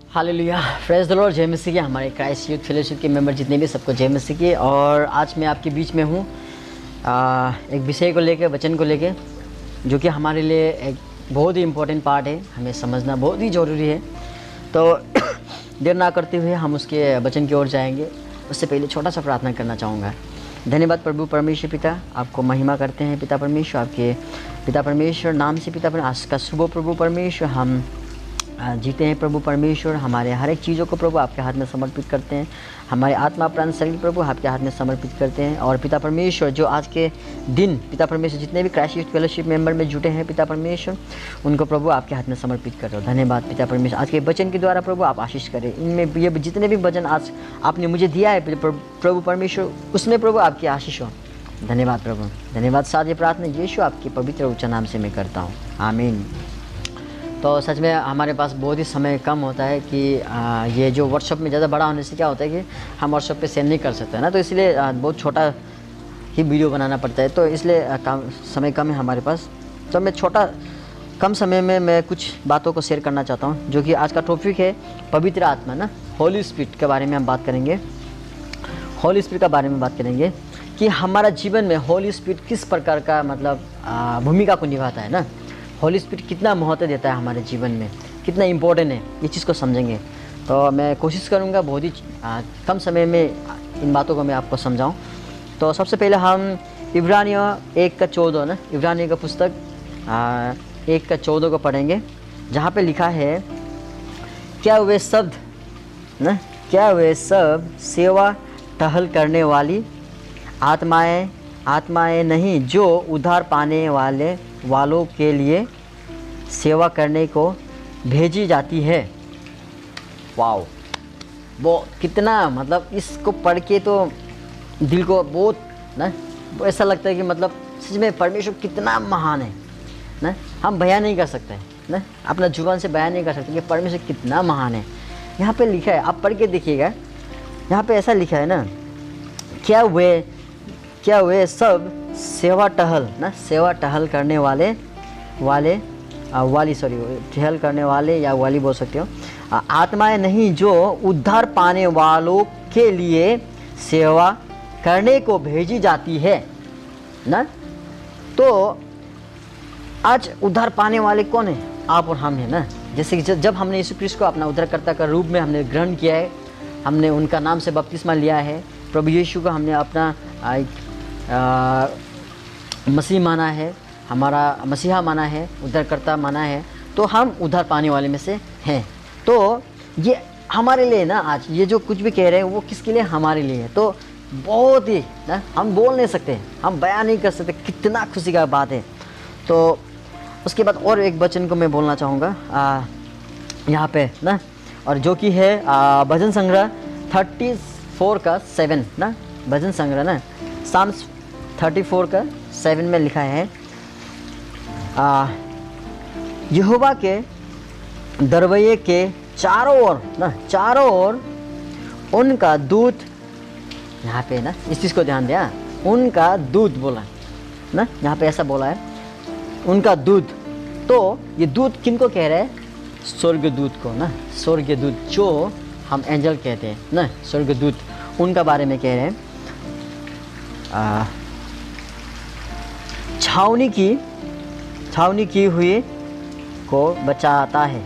Hallelujah, praise the Lord. जय मसीह की। हमारे क्राइस्ट यूथ फेलोशिप के मेंबर जितने भी सबको जय मसीह की। और आज मैं आपके बीच में हूँ एक विषय को लेकर, वचन को लेकर, जो कि हमारे लिए एक बहुत ही इम्पोर्टेंट पार्ट है, हमें समझना बहुत ही ज़रूरी है। तो देर ना करते हुए हम उसके वचन की ओर जाएंगे। उससे पहले छोटा सा प्रार्थना करना चाहूँगा। धन्यवाद प्रभु परमेश्वर पिता, आपको महिमा करते हैं पिता परमेश्वर, आपके पिता परमेश्वर नाम से पिता परमेश्वर। आज का सुबह प्रभु परमेश्वर हम जीते हैं प्रभु परमेश्वर। हमारे हर एक चीज़ों को प्रभु आपके हाथ में समर्पित करते हैं। हमारे आत्मा प्राण शरीर प्रभु आपके हाथ में समर्पित करते हैं। और पिता परमेश्वर जो आज के दिन पिता परमेश्वर जितने भी क्राइस्ट यूथ फेलोशिप मेंबर में जुटे हैं पिता परमेश्वर, उनको प्रभु आपके हाथ में समर्पित कर रहे हो। धन्यवाद पिता परमेश्वर। आज के वचन के द्वारा प्रभु आप आशीष करें। इनमें ये जितने भी वचन आज आपने मुझे दिया है प्रभु परमेश्वर, उसमें प्रभु आपकी आशीष हो। धन्यवाद प्रभु, धन्यवाद। साथ ये प्रार्थना यीशु आपके पवित्र उच्च नाम से मैं करता हूँ, आमीन। तो सच में हमारे पास बहुत ही समय कम होता है कि ये जो वर्कशॉप में ज़्यादा बड़ा होने से क्या होता है कि हम वर्कशॉप पे सेंड नहीं कर सकते ना, तो इसलिए बहुत छोटा ही वीडियो बनाना पड़ता है। तो इसलिए समय कम है हमारे पास। तो मैं कम समय में मैं कुछ बातों को शेयर करना चाहता हूँ, जो कि आज का टॉपिक है पवित्र आत्मा ना, होली स्पिरिट के बारे में हम बात करेंगे। होली स्पिरिट के बारे में बात करेंगे कि हमारा जीवन में होली स्पिरिट किस प्रकार का मतलब भूमिका को निभाता है ना। होली स्पिरिट कितना महत्व देता है हमारे जीवन में, कितना इम्पोर्टेंट है, ये चीज़ को समझेंगे। तो मैं कोशिश करूँगा बहुत ही कम समय में इन बातों को मैं आपको समझाऊँ। तो सबसे पहले हम इब्रानियों 1:14 ना, इब्रानियों का पुस्तक 1:14 को पढ़ेंगे, जहाँ पे लिखा है, क्या वे सब सेवा टहल करने वाली आत्माएं नहीं जो उद्धार पाने वालों के लिए सेवा करने को भेजी जाती है। वाओ, वो कितना मतलब इसको पढ़ के तो दिल को बहुत ना ऐसा लगता है कि मतलब सच में परमेश्वर कितना महान है ना। हम बयान नहीं कर सकते ना, अपना जुबान से बयान नहीं कर सकते कि परमेश्वर कितना महान है। यहाँ पे लिखा है, आप पढ़ के देखिएगा, यहाँ पे ऐसा लिखा है ना, क्या वे सब सेवा टहल करने वाले या वाली बोल सकते हो, आत्माएं नहीं जो उद्धार पाने वालों के लिए सेवा करने को भेजी जाती है ना। तो आज उद्धार पाने वाले कौन है? आप और हम हैं ना। जैसे कि जब हमने यीशु क्रिस्ट को अपना उद्धारकर्ता का रूप में हमने ग्रहण किया है, हमने उनका नाम से बपतिस्मा लिया है, प्रभु यीशु को हमने अपना मसीह माना है, हमारा मसीहा माना है, उद्धारकर्ता माना है, तो हम उद्धार पाने वाले में से हैं। तो ये हमारे लिए ना, आज ये जो कुछ भी कह रहे हैं वो किसके लिए? हमारे लिए है। तो बहुत ही ना, हम बोल नहीं सकते, हम बयान नहीं कर सकते, कितना खुशी का बात है। तो उसके बाद और एक वचन को मैं बोलना चाहूँगा यहाँ पे ना, और जो कि है भजन संग्रह 34:7 ना, भजन संग्रह ना, साम्स 34:7 में लिखा है, यहोवा के दरवाजे के चारों ओर उनका दूत, यहाँ पे ना इस चीज़ को ध्यान दिया, उनका दूत बोला ना, यहाँ पे ऐसा बोला है, उनका दूत। तो ये दूत किनको कह रहे हैं? स्वर्गदूत को ना, स्वर्गदूत जो हम एंजल कहते हैं ना, स्वर्गदूत, उनका बारे में कह रहे हैं। छावनी की हुई को बचाता है।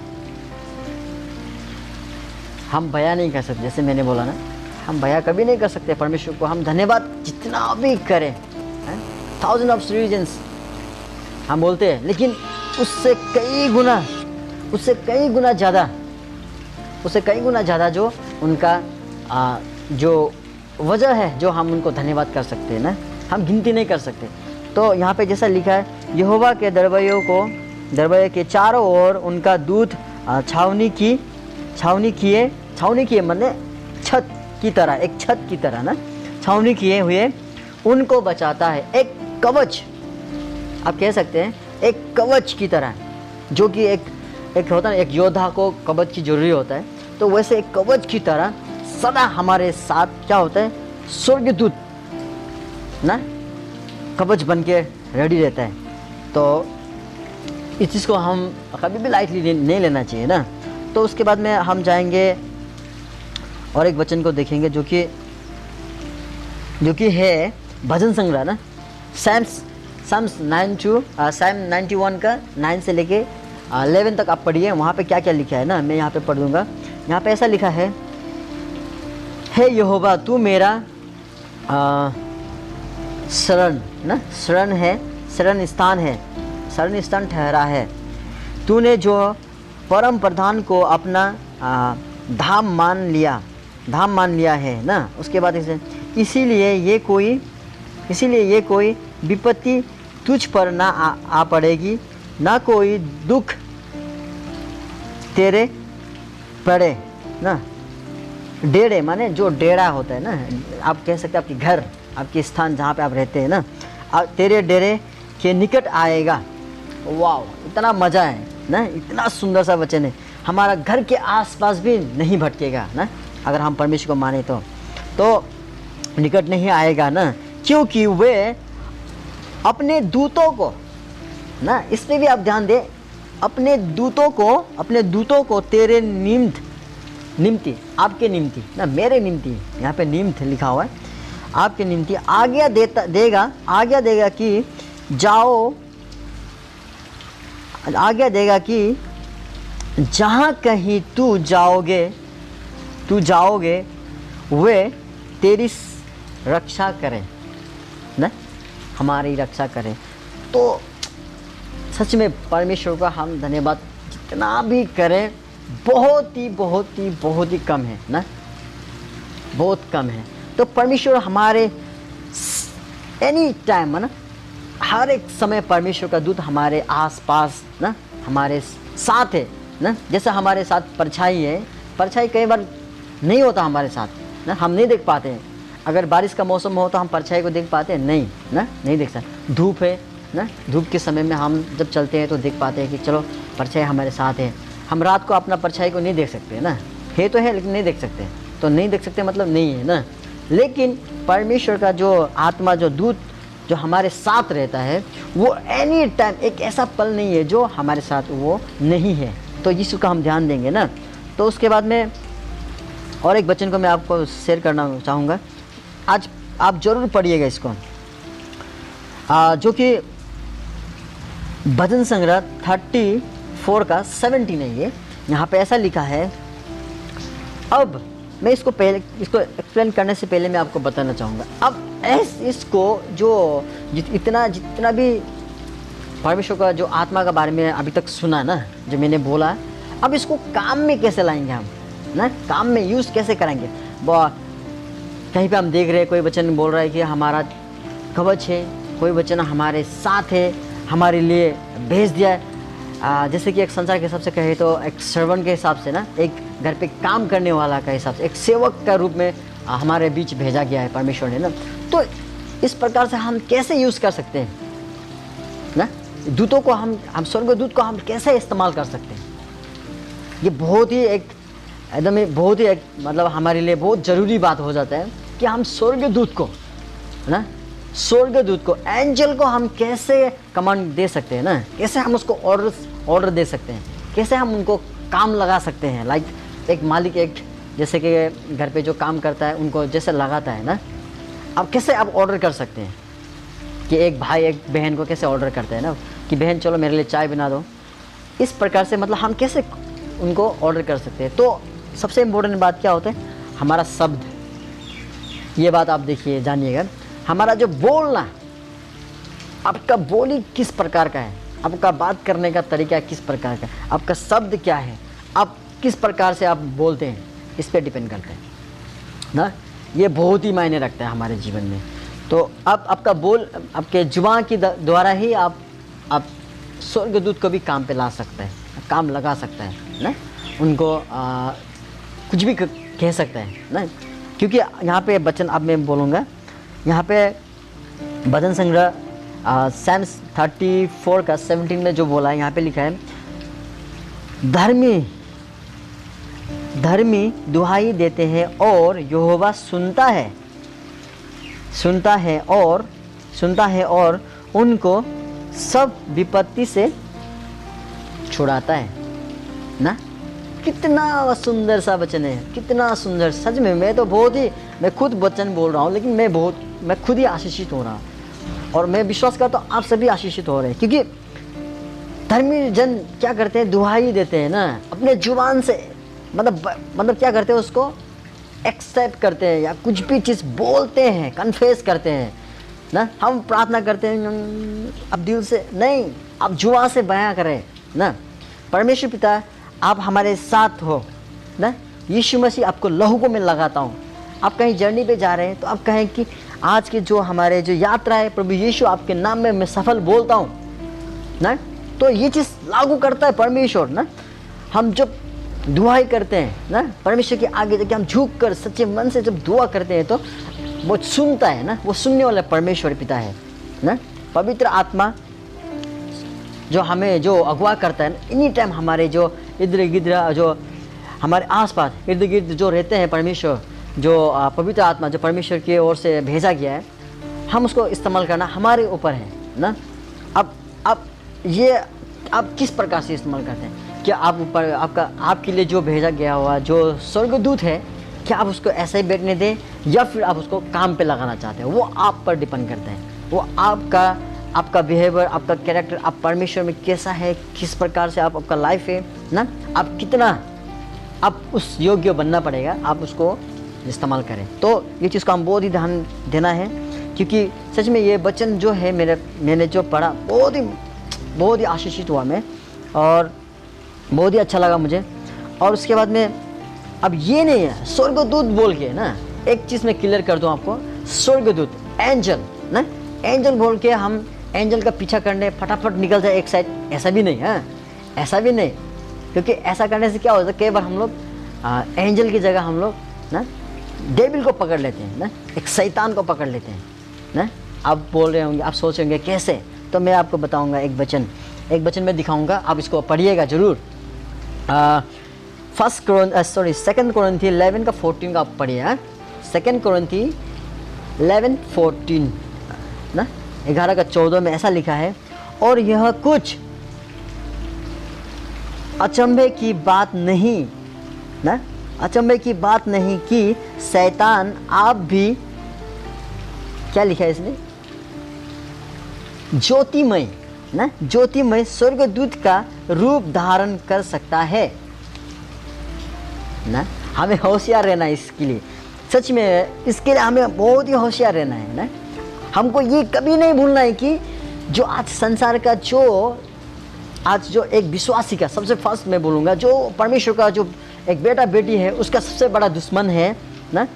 हम बयान नहीं कर सकते, जैसे मैंने बोला ना, हम बयान कभी नहीं कर सकते परमेश्वर को। हम धन्यवाद जितना भी करें, 1000 ऑफ रीजन्स हम बोलते हैं, लेकिन उससे कई गुना ज़्यादा जो उनका जो वजह है, जो हम उनको धन्यवाद कर सकते हैं ना, हम गिनती नहीं कर सकते। तो यहाँ पे जैसा लिखा है, यहोवा के दरवाजे के चारों ओर उनका दूत छावनी किए मतलब छत की तरह, एक छत की तरह ना, छावनी किए हुए उनको बचाता है। एक कवच आप कह सकते हैं, एक कवच की तरह, जो कि एक होता है, एक योद्धा को कवच की जरूरी होता है, तो वैसे एक कवच की तरह सदा हमारे साथ क्या होता है? स्वर्गदूत ना कवच बन के रेडी रहता है। तो इस चीज़ को हम कभी भी लाइटली नहीं लेना चाहिए ना। तो उसके बाद में हम जाएंगे और एक वचन को देखेंगे जो कि है भजन संग्रह ना, साम्स 91 का 9 से लेके 11 तक आप पढ़िए। वहाँ पे क्या क्या लिखा है ना, मैं यहाँ पे पढ़ दूँगा। यहाँ पे ऐसा लिखा है, हे यहोवा तू मेरा शरण ना, शरण है, शरण स्थान ठहरा है। तूने जो परम प्रधान को अपना धाम मान लिया है ना। उसके बाद इसीलिए ये कोई विपत्ति तुझ पर ना आ पड़ेगी, ना कोई दुख तेरे पड़े ना। डेरे माने जो डेरा होता है ना, आप कह सकते हैं आपकी घर, आपके स्थान जहाँ पे आप रहते हैं ना, तेरे डेरे के निकट आएगा। वाह, इतना मज़ा है ना, इतना सुंदर सा वचन है। हमारा घर के आसपास भी नहीं भटकेगा ना, अगर हम परमेश्वर को माने तो निकट नहीं आएगा ना, क्योंकि वे अपने दूतों को ना, इस पर भी आप ध्यान दें, अपने दूतों को तेरे निम्ति, आपके निम्ति ना, मेरे निम्ति, यहाँ पे निम्त लिखा हुआ है, आपके निम्ति आज्ञा देगा कि जहाँ कहीं तू जाओगे वे तेरी रक्षा करें ना, हमारी रक्षा करें। तो सच में परमेश्वर का हम धन्यवाद जितना भी करें बहुत ही कम है ना, बहुत कम है। तो परमेश्वर हमारे एनी टाइम ना, हर एक समय परमेश्वर का दूत हमारे आसपास ना, हमारे साथ है ना। जैसे हमारे साथ परछाई है, परछाई कई बार नहीं होता हमारे साथ ना, हम नहीं देख पाते हैं। अगर बारिश का मौसम हो तो हम परछाई को देख पाते हैं नहीं ना, नहीं देख सकते। धूप है ना, धूप के समय में हम जब चलते हैं तो देख पाते हैं कि चलो परछाई हमारे साथ है। हम रात को अपना परछाई को नहीं देख सकते ना, है तो है लेकिन नहीं देख सकते। तो नहीं देख सकते मतलब नहीं है ना। लेकिन परमेश्वर का जो आत्मा, जो दूत जो हमारे साथ रहता है, वो एनी टाइम, एक ऐसा पल नहीं है जो हमारे साथ वो नहीं है। तो यीशु का हम ध्यान देंगे ना। तो उसके बाद में और एक वचन को मैं आपको शेयर करना चाहूँगा, आज आप ज़रूर पढ़िएगा इसको, जो कि भजन संग्रह 34 का 17 है। ये यहाँ पे ऐसा लिखा है। अब मैं इसको एक्सप्लेन करने से पहले मैं आपको बताना चाहूँगा, अब इसको जो जितना भी परमेश्वर का जो आत्मा के बारे में अभी तक सुना ना, जो मैंने बोला, अब इसको काम में कैसे लाएंगे हम ना, काम में यूज़ कैसे करेंगे। कहीं पे हम देख रहे हैं कोई वचन बोल रहा है कि हमारा कवच है, कोई वचन हमारे साथ है, हमारे लिए भेज दिया है। जैसे कि एक संसार के हिसाब से कहे तो एक सर्वेंट के हिसाब से ना, एक घर पे काम करने वाला का हिसाब से, एक सेवक का रूप में हमारे बीच भेजा गया है परमेश्वर ने ना। तो इस प्रकार से हम कैसे यूज़ कर सकते हैं ना, दूतों को हम स्वर्गदूत को हम कैसे इस्तेमाल कर सकते हैं। ये बहुत ही एक एकदम बहुत ही एक मतलब हमारे लिए बहुत ज़रूरी बात हो जाता है कि हम स्वर्गदूत को ना, स्वर्गदूत को, एंजल को हम कैसे कमांड दे सकते हैं ना, कैसे हम उसको ऑर्डर दे सकते हैं, कैसे हम उनको काम लगा सकते हैं। लाइक एक मालिक, एक जैसे कि घर पे जो काम करता है उनको जैसे लगाता है ना, अब कैसे आप ऑर्डर कर सकते हैं कि एक भाई एक बहन को कैसे ऑर्डर करते हैं ना कि बहन चलो मेरे लिए चाय बना दो। इस प्रकार से मतलब हम कैसे उनको ऑर्डर कर सकते हैं। तो सबसे इम्पोर्टेंट बात क्या होता है, हमारा शब्द। ये बात आप देखिए, जानिएगा, हमारा जो बोलना, आपका बोली किस प्रकार का है, आपका बात करने का तरीका किस प्रकार का है, आपका शब्द क्या है, आप किस प्रकार से आप बोलते हैं, इस पे डिपेंड करते हैं ना। ये बहुत ही मायने रखता है हमारे जीवन में। तो अब आपका बोल, आपके जुबान की द्वारा ही आप स्वर्गदूत को भी काम पे ला सकते हैं, काम लगा सकता है ना, उनको कुछ भी कह सकता है ना। क्योंकि यहाँ पे वचन अब मैं बोलूँगा, यहाँ पे भजन संग्रह साम्स 34 का 17 में जो बोला है, यहाँ पे लिखा है, धर्मी दुहाई देते हैं और यहोवा सुनता है और उनको सब विपत्ति से छुड़ाता है ना। कितना सुंदर सा वचन है, कितना सुंदर। सच में मैं खुद वचन बोल रहा हूँ, लेकिन मैं खुद ही आशीषित हो रहा हूँ। और मैं विश्वास करता हूँ आप सभी आशीषित हो रहे हैं, क्योंकि धर्मी जन क्या करते हैं, दुहाई देते हैं ना अपने जुबान से, मतलब क्या करते हैं, उसको एक्सेप्ट करते हैं या कुछ भी चीज़ बोलते हैं, कन्फेस करते हैं ना। हम प्रार्थना करते हैं अब दिल से नहीं, आप जुबान से बयां करें ना। परमेश्वर पिता आप हमारे साथ हो ना। यीशु मसीह आपको लहू को मैं लगाता हूँ। आप कहीं जर्नी पे जा रहे हैं तो आप कहें कि आज के जो हमारे जो यात्रा है, प्रभु यीशु आपके नाम में मैं सफल बोलता हूँ ना। तो ये चीज़ लागू करता है परमेश्वर ना। हम जब दुआई करते हैं ना परमेश्वर के आगे, जब हम झुक कर सच्चे मन से जब दुआ करते हैं तो वो सुनता है ना। वो सुनने वाला परमेश्वर पिता है ना। पवित्र आत्मा जो हमें जो अगवा करता है, एनी टाइम हमारे जो इर्द गिर्द जो हमारे आसपास इर्द गिर्द जो रहते हैं परमेश्वर, जो पवित्र आत्मा जो परमेश्वर की ओर से भेजा गया है, हम उसको इस्तेमाल करना हमारे ऊपर है ना। अब ये आप किस प्रकार से इस्तेमाल करते हैं? क्या आप ऊपर आपके लिए जो भेजा गया हुआ जो स्वर्गदूत है, क्या आप उसको ऐसे ही बैठने दें या फिर आप उसको काम पे लगाना चाहते हैं? वो आप पर डिपेंड करते हैं। वो आपका बिहेवियर, आपका कैरेक्टर, आप परमेश्वर में कैसा है, किस प्रकार से आपका लाइफ है ना। आप कितना आप उस योग्य बनना पड़ेगा, आप उसको इस्तेमाल करें। तो ये चीज़ को हम बहुत ही ध्यान देना है, क्योंकि सच में ये वचन जो है मैंने जो पढ़ा बहुत ही आशीषित हुआ मैं, और बहुत ही अच्छा लगा मुझे। और उसके बाद में अब ये नहीं है स्वर्गदूत बोल के ना, एक चीज़ मैं क्लियर कर दूं आपको, स्वर्गदूत एंजल ना, एंजल बोल के हम एंजल का पीछा करने फटाफट निकल जाए एक साइड, ऐसा भी नहीं है, ऐसा भी नहीं। क्योंकि ऐसा करने से क्या होता है, कई बार हम लोग एंजल की जगह हम लोग ना डेविल को पकड़ लेते हैं ना, एक शैतान को पकड़ लेते हैं ना। आप बोल रहे होंगे, आप सोच होंगे कैसे, तो मैं आपको बताऊंगा एक वचन में दिखाऊंगा, आप इसको पढ़िएगा जरूर। 2 कोरिन्थी 11 का 14 का आप पढ़िए। 2 कोरिन्थी 11:14 ना, 11 का 14 में ऐसा लिखा है, और यह कुछ अचंभे की बात नहीं ना, अचंभे की बात नहीं कि शैतान आप भी, क्या लिखा है इसने, ज्योतिमय ना, ज्योतिमय स्वर्गदूत का रूप धारण कर सकता है ना। हमें होशियार रहना है इसके लिए, सच में इसके लिए हमें बहुत ही होशियार रहना है ना। हमको ये कभी नहीं भूलना है कि जो आज संसार का आज जो एक विश्वासी का सबसे फर्स्ट मैं बोलूँगा, जो परमेश्वर का जो एक बेटा बेटी है, उसका सबसे बड़ा दुश्मन है ना,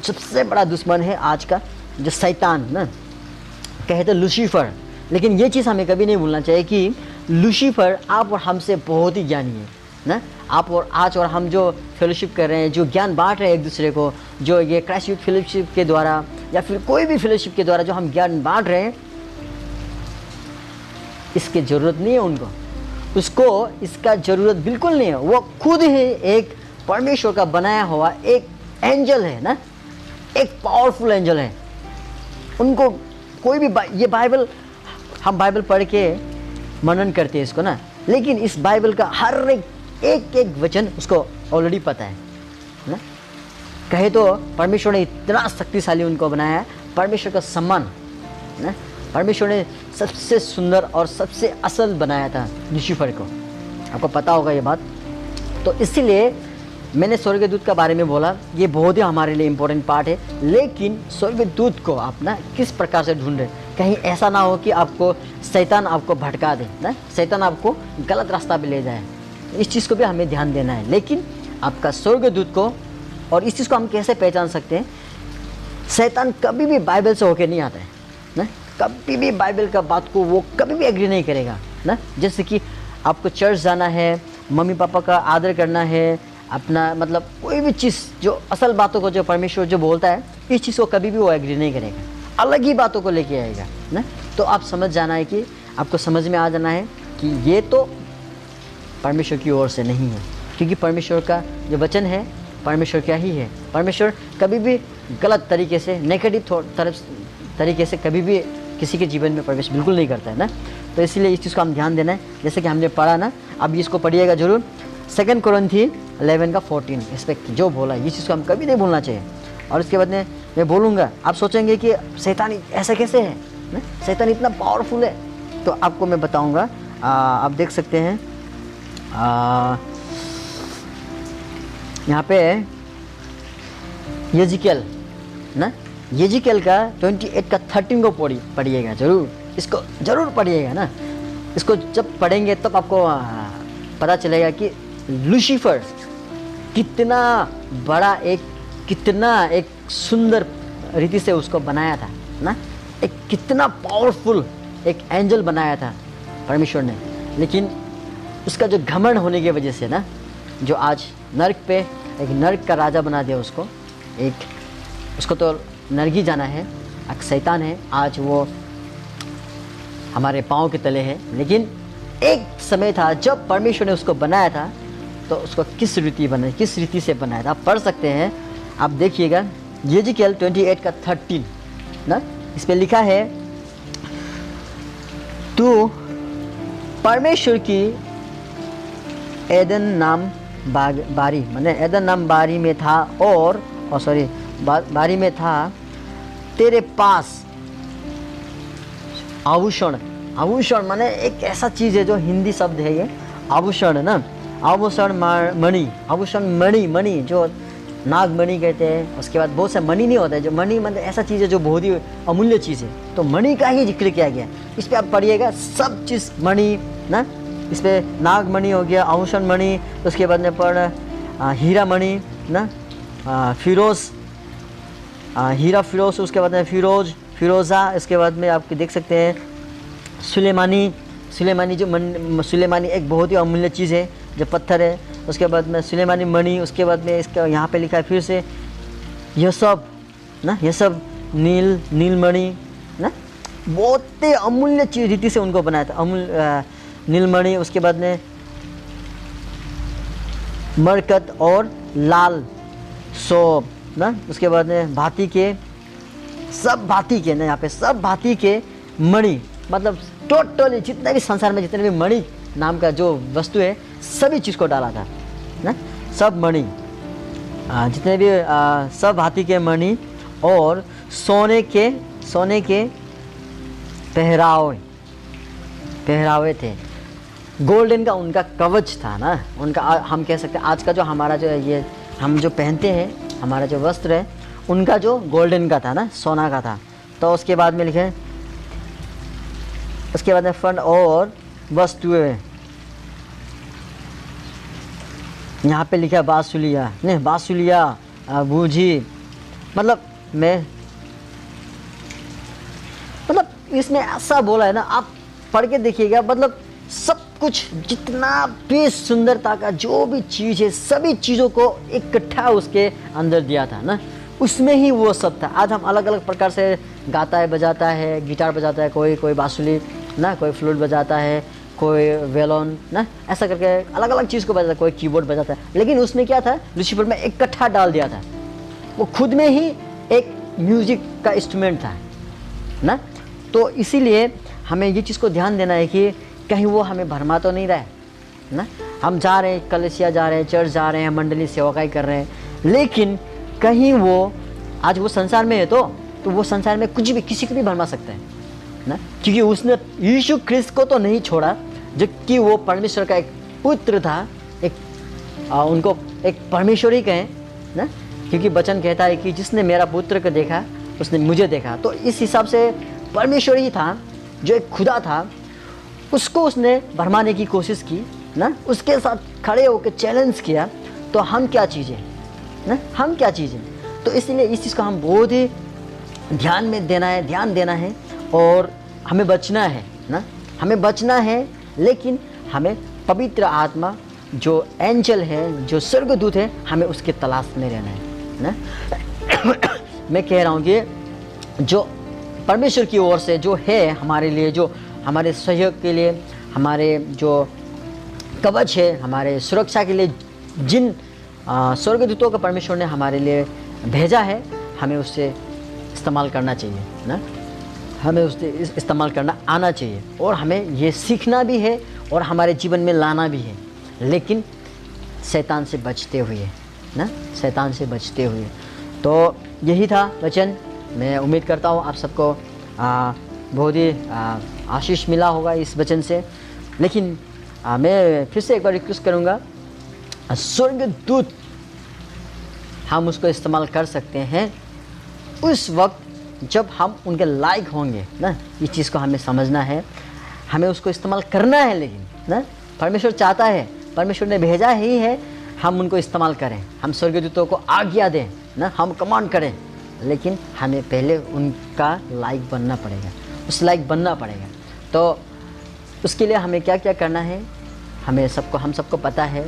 सबसे बड़ा दुश्मन है आज का जो शैतान ना, कहे तो लूसीफर। लेकिन ये चीज़ हमें कभी नहीं भूलना चाहिए कि लूसीफर आप और हमसे बहुत ही ज्ञानी है ना। आप और आज और हम जो फेलोशिप कर रहे हैं, जो ज्ञान बांट रहे हैं एक दूसरे को, जो ये क्राइस्ट यूथ फेलोशिप के द्वारा या फिर कोई भी फेलोशिप के द्वारा जो हम ज्ञान बांट रहे हैं, इसकी ज़रूरत नहीं है उसको इसका ज़रूरत बिल्कुल नहीं है। वो खुद ही एक परमेश्वर का बनाया हुआ एक एंजल है ना, एक पावरफुल एंजल है। उनको कोई भी ये बाइबल, हम बाइबल पढ़ के मनन करते हैं इसको ना, लेकिन इस बाइबल का हर एक वचन उसको ऑलरेडी पता है ना। कहे तो परमेश्वर ने इतना शक्तिशाली उनको बनाया है, परमेश्वर का सम्मान ना, परमेश्वर ने सबसे सुंदर और सबसे असल बनाया था लूसीफर को, आपको पता होगा ये बात। तो इसीलिए मैंने स्वर्गदूत का बारे में बोला, ये बहुत ही हमारे लिए इम्पोर्टेंट पार्ट है। लेकिन स्वर्गदूत को आप ना किस प्रकार से ढूंढ रहे, कहीं ऐसा ना हो कि आपको शैतान आपको भटका दे ना, शैतान आपको गलत रास्ता पे ले जाए, इस चीज़ को भी हमें ध्यान देना है। लेकिन आपका स्वर्गदूत को, और इस चीज़ को हम कैसे पहचान सकते हैं, शैतान कभी भी बाइबल से होके नहीं आता है ना, कभी भी बाइबल का बात को वो कभी भी एग्री नहीं करेगा ना। जैसे कि आपको चर्च जाना है, मम्मी पापा का आदर करना है, अपना मतलब कोई भी चीज़ जो असल बातों को जो परमेश्वर जो बोलता है, इस चीज़ को कभी भी वो एग्री नहीं करेगा, अलग ही बातों को लेके आएगा ना। तो आप समझ जाना है कि आपको समझ में आ जाना है कि ये तो परमेश्वर की ओर से नहीं है, क्योंकि परमेश्वर का जो वचन है परमेश्वर क्या ही है। परमेश्वर कभी भी गलत तरीके से, नेगेटिव तरीके से कभी भी किसी के जीवन में प्रवेश बिल्कुल नहीं करता है ना। तो इसलिए इस चीज़ को हम ध्यान देना है, जैसे कि हमने पढ़ा ना, अब इसको पढ़िएगा जरूर। 2 कोरिन्थी 11 का 14 इस पर जो बोला ये चीज़ को हम कभी नहीं भूलना चाहिए। और इसके बाद में मैं बोलूँगा, आप सोचेंगे कि शैतान ऐसा कैसे है ना, शैतान इतना पावरफुल है। तो आपको मैं बताऊँगा, आप देख सकते हैं यहाँ पे यजिकेल ना, यजिकेल का 28 का 13 को पढ़िएगा ज़रूर, इसको ज़रूर पढ़िएगा ना। इसको जब पढ़ेंगे तब आपको पता चलेगा कि लूसीफर कितना बड़ा कितना एक सुंदर रीति से उसको बनाया था ना, एक कितना पावरफुल एक एंजल बनाया था परमेश्वर ने। लेकिन उसका जो घमंड होने की वजह से ना, जो आज नर्क पे एक नर्क का राजा बना दिया उसको, उसको तो नर्क ही जाना है, एक शैतान है। आज वो हमारे पाँव के तले है। लेकिन एक समय था जब परमेश्वर ने उसको बनाया था, तो उसको किस रीति से बनाया था, आप पढ़ सकते हैं। आप देखिएगा यजिकेल 28 का 13 ना, इस पे लिखा है, तू परमेश्वर की एदन नाम बारी, माने एदन नाम बारी में था और बारी में था, तेरे पास आभूषण माने एक ऐसा चीज़ है जो हिंदी शब्द है ये आभूषण ना, आभूषण मणि जो नागमणि कहते हैं। उसके बाद बहुत से मणि नहीं होता है, जो मणि मतलब ऐसा चीज़ है जो बहुत ही अमूल्य चीज़ है, तो मणि का ही जिक्र किया गया। इस पर आप पढ़िएगा, सब चीज़ मणि ना, इस पर नागमणि हो गया, आभूषण मणि, उसके बाद में पढ़ हीरा मणि ना, हीरा फिरोज, उसके बाद में फिरोज़ा, इसके बाद में आप देख सकते हैं सुलेमानी जो सुलेमानी एक बहुत ही अमूल्य चीज़ है जो पत्थर है। उसके बाद में सुलेमानी मणि, उसके बाद में इसका यहाँ पे लिखा है फिर से यह सब नीलमणि ना, बहुत ही अमूल्य चीज रीति से उनको बनाया था, नीलमणि। उसके बाद में मरकत और लाल सोब ना, उसके बाद में भांति के ना, यहाँ पे सब भांति के मणि, मतलब टोटली जितने भी संसार में जितने भी मणि नाम का जो वस्तु है सभी चीज़ को डाला था ना, सब मणि, जितने भी सब भांति के मणि और सोने के पहरावे थे। गोल्डन का उनका कवच था ना, उनका हम कह सकते हैं आज का जो हमारा जो ये हम जो पहनते हैं, हमारा जो वस्त्र है, उनका जो गोल्डन का था ना, सोना का था। तो उसके बाद में लिखे, उसके बाद में फंड और वस्तुएं, यहाँ पे लिखा बांसुलिया बूझी, मतलब इसमें ऐसा बोला है ना, आप पढ़ के देखिएगा, मतलब सब कुछ जितना भी सुंदरता का जो भी चीज़ है सभी चीज़ों को इकट्ठा उसके अंदर दिया था ना, उसमें ही वो सब था। आज हम अलग अलग प्रकार से गाता है, बजाता है, गिटार बजाता है, कोई बांसुली ना, कोई फ्लूट बजाता है, कोई वेलोन ना, ऐसा करके अलग अलग चीज़ को बजाता है, कोई कीबोर्ड बजाता है। लेकिन उसने क्या था, लूसीफर में इकट्ठा डाल दिया था, वो खुद में ही एक म्यूजिक का इंस्ट्रूमेंट था ना। तो इसीलिए हमें ये चीज़ को ध्यान देना है कि कहीं वो हमें भरमा तो नहीं रहा है ना। हम जा रहे हैं, कलीसिया जा रहे हैं, चर्च जा रहे हैं, मंडली सेवकाई कर रहे हैं, लेकिन कहीं वो आज वो संसार में है तो वो संसार में कुछ भी किसी को भी भरमा सकता है ना, क्योंकि उसने यीशु ख्रिस्त को तो नहीं छोड़ा, जबकि वो परमेश्वर का एक पुत्र था, उनको एक परमेश्वर ही कहें ना, क्योंकि वचन कहता है कि जिसने मेरा पुत्र को देखा उसने मुझे देखा। तो इस हिसाब से परमेश्वर ही था, जो एक खुदा था, उसको उसने भरमाने की कोशिश की ना, उसके साथ खड़े होकर चैलेंज किया। तो हम क्या चीज़ है ना, हम क्या चीज़ है। तो इसलिए इस चीज़ को हम बहुत ही ध्यान देना है और हमें बचना है ना, हमें बचना है। लेकिन हमें पवित्र आत्मा जो एंजल है, जो स्वर्गदूत है, हमें उसके तलाश में रहना है ना। मैं कह रहा हूँ कि जो परमेश्वर की ओर से जो है हमारे लिए, जो हमारे सहयोग के लिए, हमारे जो कवच है, हमारे सुरक्षा के लिए जिन स्वर्गदूतों का परमेश्वर ने हमारे लिए भेजा है, हमें उससे इस्तेमाल करना चाहिए ना, हमें उससे इस्तेमाल करना आना चाहिए और हमें ये सीखना भी है और हमारे जीवन में लाना भी है। लेकिन शैतान से बचते हुए ना, शैतान से बचते हुए। तो यही था वचन। मैं उम्मीद करता हूँ आप सबको बहुत ही आशीष मिला होगा इस वचन से। लेकिन मैं फिर से एक बार रिक्वेस्ट करूँगा, स्वर्गदूत हम उसको इस्तेमाल कर सकते हैं उस वक्त जब हम उनके लायक होंगे ना। इस चीज़ को हमें समझना है, हमें उसको इस्तेमाल करना है। लेकिन ना परमेश्वर चाहता है, परमेश्वर ने भेजा ही है, हम उनको इस्तेमाल करें, हम स्वर्गदूतों को आज्ञा दें ना, हम कमांड करें। लेकिन हमें पहले उनका लायक बनना पड़ेगा, उस लायक बनना पड़ेगा। तो उसके लिए हमें क्या क्या करना है, हम सबको पता है।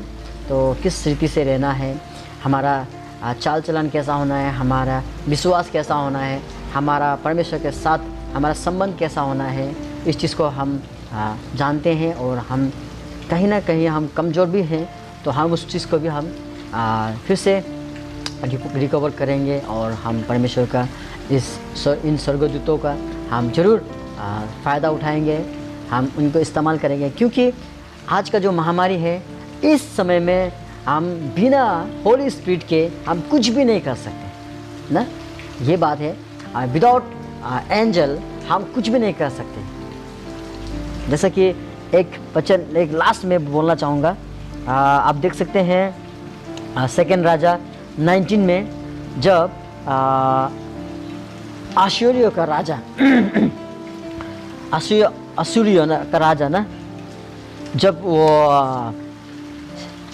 तो किस रीति से रहना है, हमारा चाल चलन कैसा होना है, हमारा विश्वास कैसा होना है, हमारा परमेश्वर के साथ हमारा संबंध कैसा होना है, इस चीज़ को हम जानते हैं। और हम कहीं ना कहीं हम कमज़ोर भी हैं, तो हम उस चीज़ को भी हम फिर से रिकवर करेंगे और हम परमेश्वर का इन स्वर्गदूतों का हम ज़रूर फ़ायदा उठाएंगे, हम उनको इस्तेमाल करेंगे। क्योंकि आज का जो महामारी है, इस समय में हम बिना होली स्पिरिट के हम कुछ भी नहीं कर सकते ना, ये बात है। विदाउट एंजल हम कुछ भी नहीं कर सकते। जैसा कि एक वचन एक लास्ट में बोलना चाहूँगा, आप देख सकते हैं सेकंड राजा 19 में जब अश्शूरियों का राजा अश्शूरियों का राजा ना, जब वो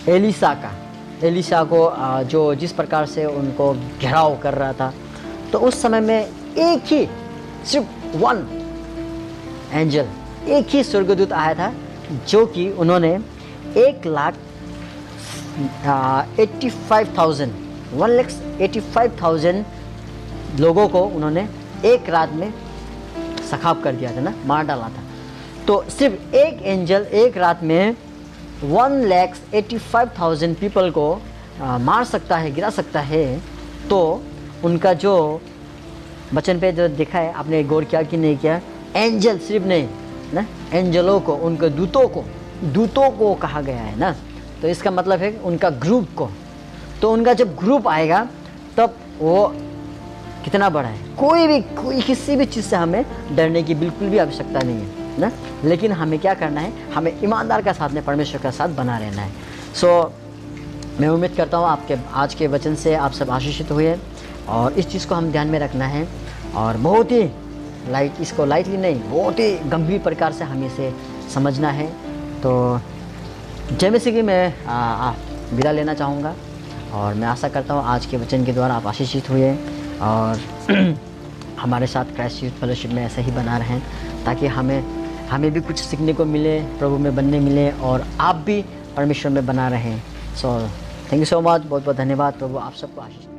एलिशा को जो जिस प्रकार से उनको घेराव कर रहा था, तो उस समय में एक ही सिर्फ वन एंजल, एक ही स्वर्गदूत आया था, जो कि उन्होंने 1,85,000 लोगों को उन्होंने एक रात में सखाप कर दिया था ना, मार डाला था। तो सिर्फ एक एंजल एक रात में 1,85,000 पीपल को मार सकता है, गिरा सकता है। तो उनका जो वचन पे जो देखा है, आपने गौर किया कि नहीं किया, एंजल सिर्फ नहीं ना, एंजलों को, उनके दूतों को कहा गया है ना। तो इसका मतलब है उनका ग्रुप को। तो उनका जब ग्रुप आएगा तब वो कितना बड़ा है। कोई किसी भी चीज़ से हमें डरने की बिल्कुल भी आवश्यकता नहीं है ना। लेकिन हमें क्या करना है, हमें ईमानदार का साथ में परमेश्वर का साथ बना रहना है। मैं उम्मीद करता हूँ आपके आज के वचन से आप सब आशीषित हुए, और इस चीज़ को हम ध्यान में रखना है, और बहुत ही इसको लाइटली नहीं, बहुत ही गंभीर प्रकार से हमें इसे समझना है। तो जय मसीह की मैं विदा लेना चाहूँगा, और मैं आशा करता हूँ आज के वचन के द्वारा आप आशीषित हुए और हमारे साथ क्राइस्ट यूथ फेलोशिप में ऐसे ही बना रहें, ताकि हमें भी कुछ सीखने को मिले, प्रभु में बनने मिले, और आप भी परमेश्वर में बना रहें। So thank you so much, बहुत बहुत धन्यवाद। प्रभु आप सबको आशीष